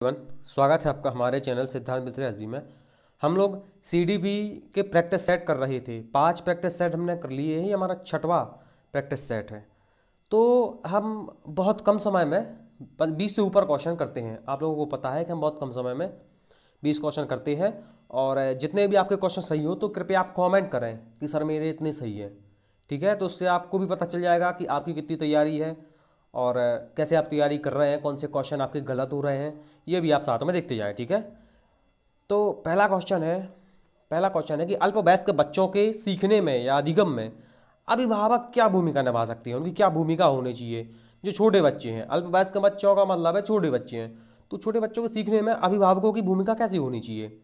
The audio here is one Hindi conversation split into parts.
स्वागत है आपका हमारे चैनल सिद्धांत मित्र एसबी में। हम लोग सीडीपी के प्रैक्टिस सेट कर रहे थे। 5 प्रैक्टिस सेट हमने कर लिए हैं, ये हमारा 6वां प्रैक्टिस सेट है। तो हम बहुत कम समय में 20 से ऊपर क्वेश्चन करते हैं। आप लोगों को पता है कि हम बहुत कम समय में 20 क्वेश्चन करते हैं। और जितने भी आपके क्वेश्चन सही हो तो कृपया आप कॉमेंट करें कि सर मेरे इतने सही है, ठीक है। तो उससे आपको भी पता चल जाएगा कि आपकी कितनी तैयारी है और कैसे आप तैयारी कर रहे हैं, कौन से क्वेश्चन आपके गलत हो रहे हैं, ये भी आप साथ में देखते जाएं, ठीक है। तो पहला क्वेश्चन है कि अल्पवयस्क बच्चों के सीखने में या अधिगम में अभिभावक क्या भूमिका निभा सकते हैं, उनकी क्या भूमिका होनी चाहिए। जो छोटे बच्चे हैं, अल्पवयस्क बच्चों का मतलब है छोटे बच्चे हैं, तो छोटे बच्चों के सीखने में अभिभावकों की भूमिका कैसी होनी चाहिए।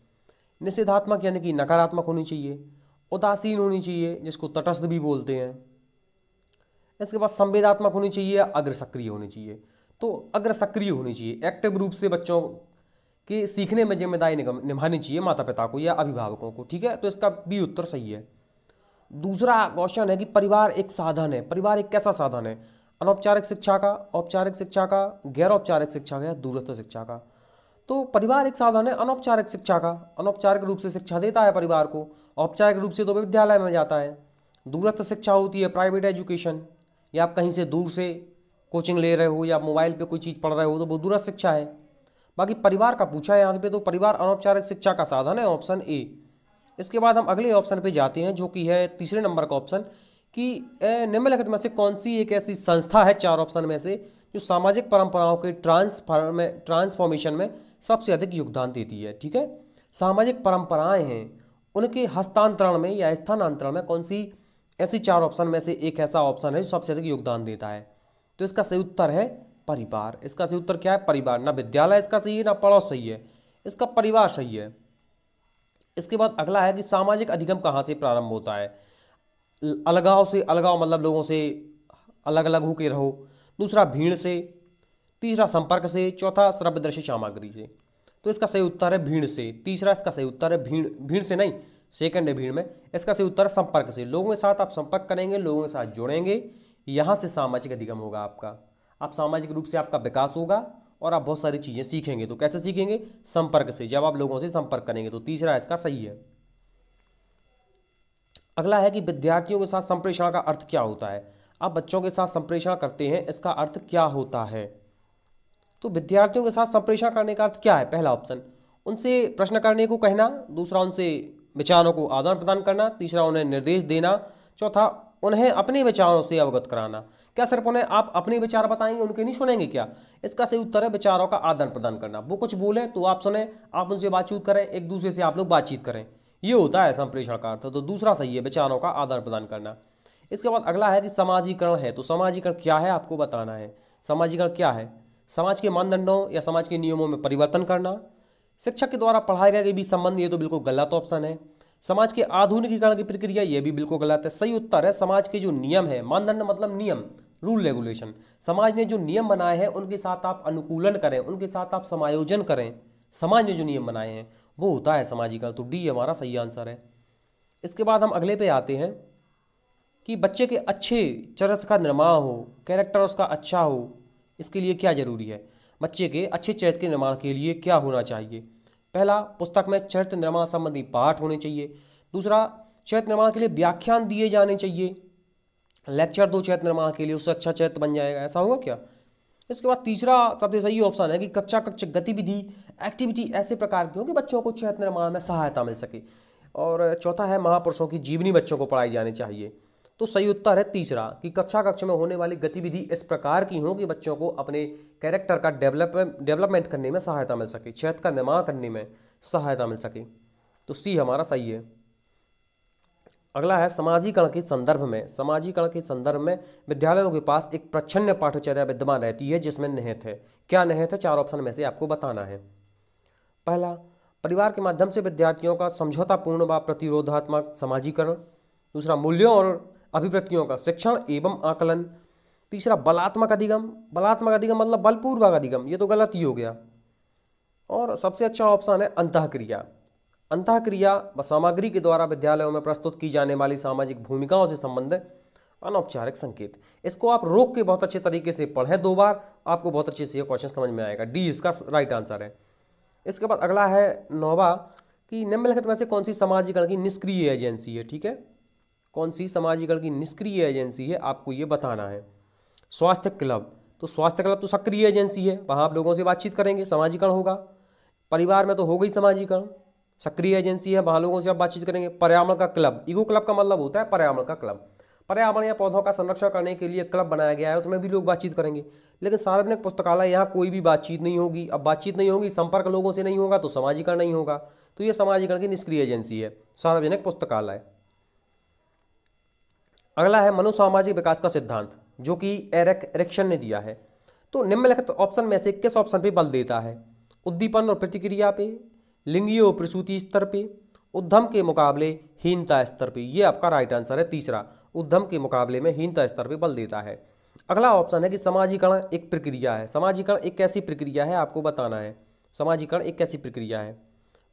निषेधात्मक यानी कि नकारात्मक होनी चाहिए, उदासीन होनी चाहिए जिसको तटस्थ भी बोलते हैं। इसके बाद संवेदात्मक होनी चाहिए या अग्र सक्रिय होनी चाहिए। तो अग्र सक्रिय होनी चाहिए, एक्टिव रूप से बच्चों के सीखने में जिम्मेदारी निभानी चाहिए माता पिता को या अभिभावकों को, ठीक है। तो इसका भी उत्तर सही है। दूसरा क्वेश्चन है कि परिवार एक साधन है, परिवार एक कैसा साधन है। अनौपचारिक शिक्षा का, औपचारिक शिक्षा का, गैर औपचारिक शिक्षा का या दूरस्थ शिक्षा का। तो परिवार एक साधन है अनौपचारिक शिक्षा का, अनौपचारिक रूप से शिक्षा देता है परिवार को। औपचारिक रूप से तो विद्यालय में जाता है। दूरस्थ शिक्षा होती है प्राइवेट एजुकेशन, या आप कहीं से दूर से कोचिंग ले रहे हो या मोबाइल पे कोई चीज़ पढ़ रहे हो तो वो दूरस्थ शिक्षा है। बाकी परिवार का पूछा है यहाँ पे, तो परिवार अनौपचारिक शिक्षा का साधन है, ऑप्शन ए। इसके बाद हम अगले ऑप्शन पे जाते हैं जो कि है तीसरे नंबर का ऑप्शन कि निम्नलिखित में से कौन सी एक ऐसी संस्था है 4 ऑप्शन में से जो सामाजिक परंपराओं के ट्रांसफॉर्मेशन में सबसे अधिक योगदान देती है, ठीक है। सामाजिक परंपराएं हैं, उनके हस्तांतरण में या स्थानांतरण में कौन सी ऐसी 4 ऑप्शन में से एक ऐसा ऑप्शन है जो सबसे अधिक योगदान देता है। तो इसका सही उत्तर है परिवार। इसका सही उत्तर क्या है? परिवार। ना विद्यालय इसका सही है ना पड़ोस सही है, इसका परिवार सही है। इसके बाद अगला है कि सामाजिक अधिगम कहाँ से प्रारंभ होता है। अलगाव से, अलगाव मतलब लोगों से अलग अलग होकर रहो। दूसरा भीड़ से, तीसरा संपर्क से, चौथा श्रव्य दृश्य सामग्री से। तो इसका सही उत्तर है भीड़ से। तीसरा इसका सही उत्तर है भीड़ से नहीं, सेकंड है भीड़ में। इसका सही उत्तर है संपर्क से। लोगों के साथ आप संपर्क करेंगे, लोगों के साथ जुड़ेंगे, यहाँ से सामाजिक अधिगम होगा आपका। आप सामाजिक रूप से आपका विकास होगा और आप बहुत सारी चीज़ें सीखेंगे। तो कैसे सीखेंगे? संपर्क से, जब आप लोगों से संपर्क करेंगे। तो तीसरा इसका सही है। अगला है कि विद्यार्थियों के साथ संप्रेषण का अर्थ क्या होता है। आप बच्चों के साथ संप्रेषण करते हैं, इसका अर्थ क्या होता है। तो विद्यार्थियों के साथ संप्रेषण करने का अर्थ क्या है? पहला ऑप्शन, उनसे प्रश्न करने को कहना। दूसरा, उनसे विचारों को आदान प्रदान करना। तीसरा, उन्हें निर्देश देना। चौथा, उन्हें अपने विचारों से अवगत कराना। क्या सिर्फ उन्हें आप अपने विचार बताएंगे, उनके नहीं सुनेंगे क्या? इसका सही उत्तर है विचारों का आदान प्रदान करना। वो कुछ बोले तो आप सुने, आप उनसे बातचीत करें, एक दूसरे से आप लोग बातचीत करें, ये होता है संप्रेषण का अर्थ। तो दूसरा सही है, विचारों का आदान प्रदान करना। इसके बाद अगला है कि समाजीकरण है। तो समाजीकरण क्या है आपको बताना है। समाजीकरण क्या है? समाज के मानदंडों या समाज के नियमों में परिवर्तन करना। शिक्षक के द्वारा पढ़ाए गए के बीच संबंध, ये तो बिल्कुल गलत ऑप्शन है। समाज के आधुनिकीकरण की प्रक्रिया, ये भी बिल्कुल गलत है। सही उत्तर है समाज के जो नियम है, मानदंड मतलब नियम, रूल रेगुलेशन। समाज ने जो नियम बनाए हैं उनके साथ आप अनुकूलन करें, उनके साथ आप समायोजन करें। समाज ने जो नियम बनाए हैं वो होता है समाजीकरण। तो डी हमारा सही आंसर है। इसके बाद हम अगले पे आते हैं कि बच्चे के अच्छे चरित्र का निर्माण हो, कैरेक्टर उसका अच्छा हो, इसके लिए क्या जरूरी है। बच्चे के अच्छे चरित्र के निर्माण के लिए क्या होना चाहिए? पहला, पुस्तक में चरित्र निर्माण संबंधी पाठ होने चाहिए। दूसरा, चरित्र निर्माण के लिए व्याख्यान दिए जाने चाहिए। लेक्चर दो चरित्र निर्माण के लिए, उससे अच्छा चरित्र बन जाएगा, ऐसा होगा क्या? इसके बाद तीसरा सबसे सही ऑप्शन है कि कक्षा कक्ष गतिविधि, एक्टिविटी ऐसे प्रकार की हो कि बच्चों को चरित्र निर्माण में सहायता मिल सके। और चौथा है महापुरुषों की जीवनी बच्चों को पढ़ाई जानी चाहिए। तो सही उत्तर है तीसरा कि कक्षा कक्ष में होने वाली गतिविधि इस प्रकार की हो कि बच्चों को अपने कैरेक्टर का डेवलपमेंट करने में सहायता मिल सके, चरित्र का निर्माण करने में सहायता मिल सके। तो सी हमारा सही है। अगला है समाजीकरण के संदर्भ में। समाजीकरण के संदर्भ में विद्यालयों के पास एक प्रच्छन्न पाठ्यचर्या विद्यमान रहती है जिसमें निहित है। क्या निहित है? 4 ऑप्शन में से आपको बताना है। पहला, परिवार के माध्यम से विद्यार्थियों का समझौतापूर्ण व प्रतिरोधात्मक समाजीकरण। दूसरा, मूल्यों और अभिवृत्तियों का शिक्षण एवं आकलन। तीसरा, बलात्मक अधिगम। बलात्मक अधिगम मतलब बलपूर्वक अधिगम, ये तो गलत ही हो गया। और सबसे अच्छा ऑप्शन है अंतःक्रिया। अंतःक्रिया व सामग्री के द्वारा विद्यालयों में प्रस्तुत की जाने वाली सामाजिक भूमिकाओं से संबंधित अनौपचारिक संकेत। इसको आप रोक के बहुत अच्छे तरीके से पढ़ें 2 बार, आपको बहुत अच्छे से ये क्वेश्चन समझ में आएगा। डी इसका राइट आंसर है। इसके बाद अगला है 9वां कि निम्नलिखित में से कौन सी समाजीकरण की निष्क्रिय एजेंसी है। ठीक है, कौन सी समाजीकरण की निष्क्रिय एजेंसी है आपको ये बताना है। स्वास्थ्य क्लब, तो स्वास्थ्य क्लब तो सक्रिय एजेंसी है, वहाँ आप लोगों से बातचीत करेंगे, समाजीकरण होगा। परिवार में तो हो गई समाजीकरण, सक्रिय एजेंसी है, वहाँ लोगों से आप बातचीत करेंगे। पर्यावरण का क्लब, इको क्लब का मतलब होता है पर्यावरण का क्लब, पर्यावरण या पौधों का संरक्षण करने के लिए क्लब बनाया गया है, उसमें भी लोग बातचीत करेंगे। लेकिन सार्वजनिक पुस्तकालय, यहाँ कोई भी बातचीत नहीं होगी। अब बातचीत नहीं होगी, संपर्क लोगों से नहीं होगा, तो समाजीकरण नहीं होगा। तो ये समाजीकरण की निष्क्रिय एजेंसी है, सार्वजनिक पुस्तकालय। अगला है मनोसामाजिक विकास का सिद्धांत, जो कि एरिक एरिक्सन ने दिया है। तो निम्नलिखित ऑप्शन में से किस ऑप्शन पे बल देता है? उद्दीपन और प्रतिक्रिया पे, लिंगीय और प्रसूति स्तर पे, उद्यम के मुकाबले हीनता स्तर पे। ये आपका राइट आंसर है तीसरा, उद्यम के मुकाबले में हीनता स्तर पे बल देता है। अगला ऑप्शन है कि समाजीकरण एक प्रक्रिया है। समाजीकरण एक कैसी प्रक्रिया है आपको बताना है। समाजीकरण एक कैसी प्रक्रिया है?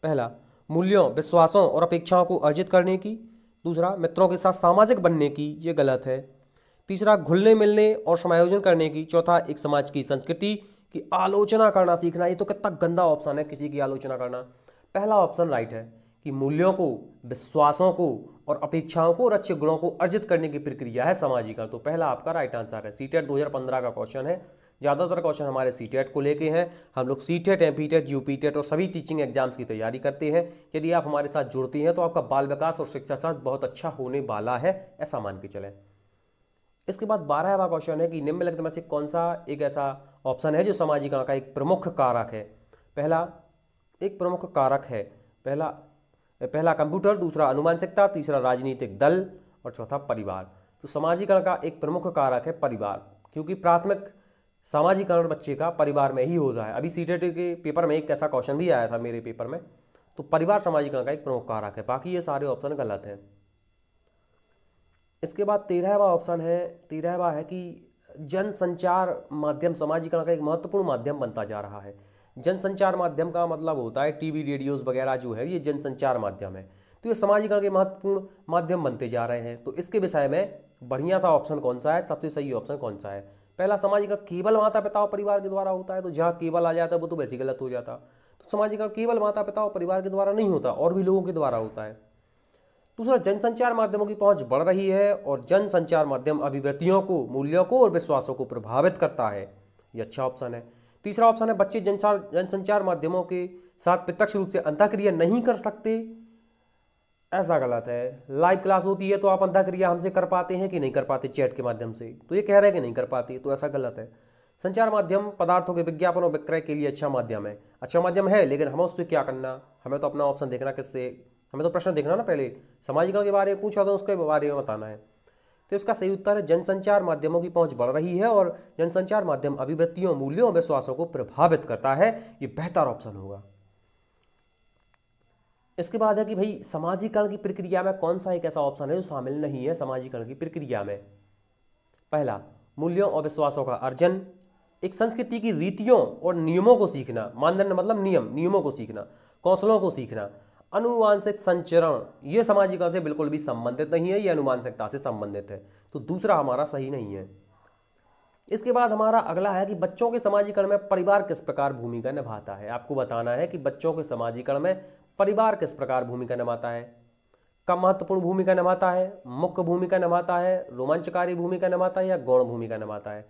पहला, मूल्यों, विश्वासों और अपेक्षाओं को अर्जित करने की। दूसरा, मित्रों के साथ सामाजिक बनने की, ये गलत है। तीसरा, घुलने मिलने और समायोजन करने की। चौथा, एक समाज की संस्कृति की आलोचना करना सीखना। ये तो कितना गंदा ऑप्शन है, किसी की आलोचना करना। पहला ऑप्शन राइट है कि मूल्यों को, विश्वासों को और अपेक्षाओं को और अच्छे गुणों को अर्जित करने की प्रक्रिया है समाजीकरण। तो पहला आपका राइट आंसर है। सीटेट 2015 का क्वेश्चन है। ज़्यादातर क्वेश्चन हमारे सीटेट को लेके हैं। हम लोग सीटेट, एमपीटेट, यूपीटेट और सभी टीचिंग एग्जाम्स की तैयारी करते हैं। यदि आप हमारे साथ जुड़ते हैं तो आपका बाल विकास और शिक्षा शास्त्र बहुत अच्छा होने वाला है, ऐसा मान के चलें। इसके बाद 12वां क्वेश्चन है कि निम्नलिखित में से कौन सा एक ऐसा ऑप्शन है जो समाजीकरण का एक प्रमुख कारक है? पहला, एक प्रमुख कारक है, पहला कंप्यूटर, दूसरा अनुमानसिकता, तीसरा राजनीतिक दल और चौथा परिवार। तो समाजीकरण का एक प्रमुख कारक है परिवार, क्योंकि प्राथमिक समाजीकरण बच्चे का परिवार में ही होता है। अभी सीटेट के पेपर में एक ऐसा क्वेश्चन भी आया था मेरे पेपर में। तो परिवार समाजीकरण का एक प्रमुख कारक है, बाकी ये सारे ऑप्शन गलत हैं। इसके बाद 13वां ऑप्शन है, 13वां है कि जनसंचार माध्यम समाजीकरण का एक महत्वपूर्ण माध्यम बनता जा रहा है। जनसंचार माध्यम का मतलब होता है टीवी, रेडियोज वगैरह जो है, ये जनसंचार माध्यम है। तो ये समाजीकरण के महत्वपूर्ण माध्यम बनते जा रहे हैं। तो इसके विषय में बढ़िया सा ऑप्शन कौन सा है, सबसे सही ऑप्शन कौन सा है? पहला, समाजीकरण केवल माता पिता और परिवार के द्वारा होता है। तो जहाँ केवल आ जाता है वो तो वैसे गलत हो जाता। तो समाजीकरण केवल माता पिता और परिवार के द्वारा नहीं होता, और भी लोगों के द्वारा होता है। दूसरा, जनसंचार माध्यमों की पहुंच बढ़ रही है और जनसंचार माध्यम अभिव्यक्तियों को, मूल्यों को और विश्वासों को प्रभावित करता है। ये अच्छा ऑप्शन है। तीसरा ऑप्शन है, बच्चे जनसंचार माध्यमों के साथ प्रत्यक्ष रूप से अंतःक्रिया नहीं कर सकते। ऐसा गलत है। लाइव क्लास होती है तो आप अंतःक्रिया हमसे कर पाते हैं कि नहीं कर पाते चैट के माध्यम से? तो ये कह रहे हैं कि नहीं कर पाते, तो ऐसा गलत है। संचार माध्यम पदार्थों के विज्ञापन और विक्रय के लिए अच्छा माध्यम है। अच्छा माध्यम है, लेकिन हमें उससे क्या करना? हमें तो अपना ऑप्शन देखना, किससे? हमें तो प्रश्न देखना ना, पहले समाजीकरण के बारे में पूछा था, उसके बारे में बताना है। तो इसका सही उत्तर है जनसंचार माध्यमों की पहुंच बढ़ रही है और जनसंचार माध्यम अभिव्यक्तियों, मूल्यों और विश्वासों को प्रभावित करता है। ये बेहतर ऑप्शन होगा। इसके बाद है कि भाई समाजीकरण की प्रक्रिया में कौन सा एक ऐसा ऑप्शन है जो शामिल नहीं है समाजीकरण की प्रक्रिया में? पहला, मूल्यों और विश्वासों का अर्जन, एक संस्कृति की रीतियों और नियमों को सीखना, मानदंड मतलब नियमों को सीखना, कौशलों को सीखना। अनुवांशिक संचरण, ये समाजीकरण से बिल्कुल भी संबंधित नहीं है, ये अनुवांशिकता से संबंधित है। तो दूसरा हमारा सही नहीं है। इसके बाद हमारा अगला है कि बच्चों के समाजीकरण में परिवार किस प्रकार भूमिका निभाता है। आपको बताना है कि बच्चों के समाजीकरण में परिवार किस प्रकार भूमिका निभाता है। कम महत्वपूर्ण भूमिका निभाता है, मुख्य भूमिका निभाता है, रोमांचकारी भूमिका निभाता है या गौण भूमिका निभाता है?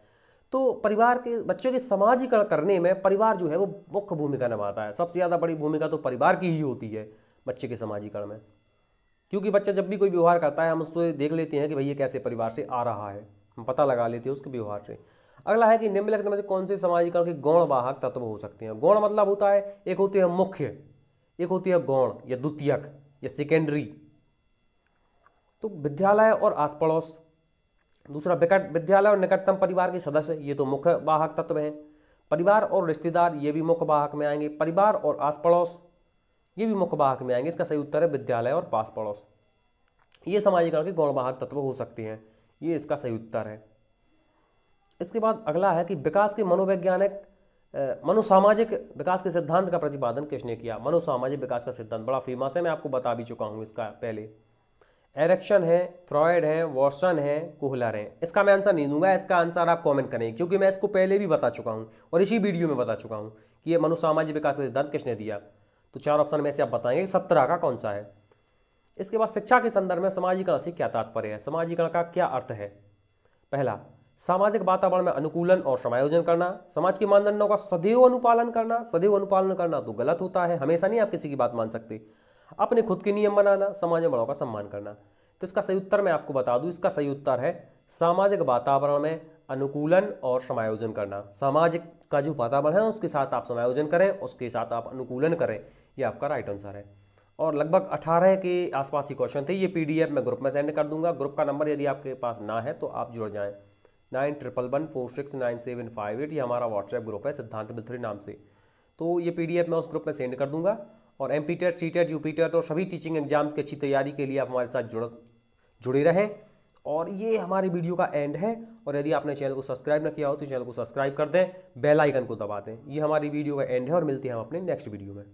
तो परिवार के बच्चों के समाजीकरण करने में परिवार जो है वो मुख्य भूमिका निभाता है। सबसे ज़्यादा बड़ी भूमिका तो परिवार की ही होती है बच्चे के समाजीकरण में, क्योंकि बच्चा जब भी कोई व्यवहार करता है हम उससे देख लेते हैं कि भाई ये कैसे परिवार से आ रहा है, हम पता लगा लेते हैं उसके व्यवहार से। अगला है कि निम्नलिखित में से कौन से समाजीकरण के गौण वाहक तत्व हो सकते हैं? गौण मतलब होता है, एक होते हैं मुख्य, एक होती है गौण या द्वितीयक या सेकेंडरी। तो विद्यालय और आस पड़ोस, दूसरा विद्यालय और निकटतम परिवार के सदस्य, ये तो मुख्य वाहक तत्व हैं। परिवार और रिश्तेदार, ये भी मुख्य वाहक में आएंगे। परिवार और आस पड़ोस, ये भी मुख्य वाहक में आएंगे। इसका सही उत्तर है विद्यालय और पास पड़ोस। ये समाजीकरण के गौण वाहक तत्व हो सकते हैं, ये इसका सही उत्तर है। इसके बाद अगला है कि विकास के मनोवैज्ञानिक मनोसामाजिक विकास के सिद्धांत का प्रतिपादन किसने किया? मनोसामाजिक विकास का सिद्धांत बड़ा फेमस है, मैं आपको बता भी चुका हूँ इसका पहले। एरिक्सन है, फ्रॉयड है, वॉटसन है, कोहलर है। इसका मैं आंसर नहीं दूंगा, इसका आंसर आप कमेंट करें, क्योंकि मैं इसको पहले भी बता चुका हूं और इसी वीडियो में बता चुका हूं कि ये मनुसामाजिक विकास का सिद्धांत किसने दिया। तो 4 ऑप्शन में से आप बताएंगे 17 का कौन सा है। इसके बाद शिक्षा के संदर्भ में समाजीकरण से क्या तात्पर्य है, समाजीकरण का क्या अर्थ है। पहला, सामाजिक वातावरण में अनुकूलन और समायोजन करना, समाज के मानदंडों का सदैव अनुपालन करना। सदैव अनुपालन करना तो गलत होता है, हमेशा नहीं आप किसी की बात मान सकते। अपने खुद के नियम बनाना, समाज में बड़ों का सम्मान करना। तो इसका सही उत्तर मैं आपको बता दूं, इसका सही उत्तर है सामाजिक वातावरण में अनुकूलन और समायोजन करना। सामाजिक का जो वातावरण है उसके साथ आप समायोजन करें, उसके साथ आप अनुकूलन करें, ये आपका राइट आंसर है। और लगभग 18 के आसपास ही क्वेश्चन थे। ये PDF मैं ग्रुप में सेंड कर दूंगा। ग्रुप का नंबर यदि आपके पास ना है तो आप जुड़ जाएं, 9111469758। ये हमारा व्हाट्सएप ग्रुप है सिद्धांत मिल 3 नाम से। तो ये PDF मैं उस ग्रुप में सेंड कर दूंगा। और MP TET, C TET, UP TET और सभी टीचिंग एग्जाम्स की अच्छी तैयारी के लिए आप हमारे साथ जुड़े रहें। और ये हमारी वीडियो का एंड है। और यदि आपने चैनल को सब्सक्राइब न किया हो तो चैनल को सब्सक्राइब कर दें, बेल आइकन को दबा दें। ये हमारी वीडियो का एंड है और मिलते हैं हम अपने नेक्स्ट वीडियो में।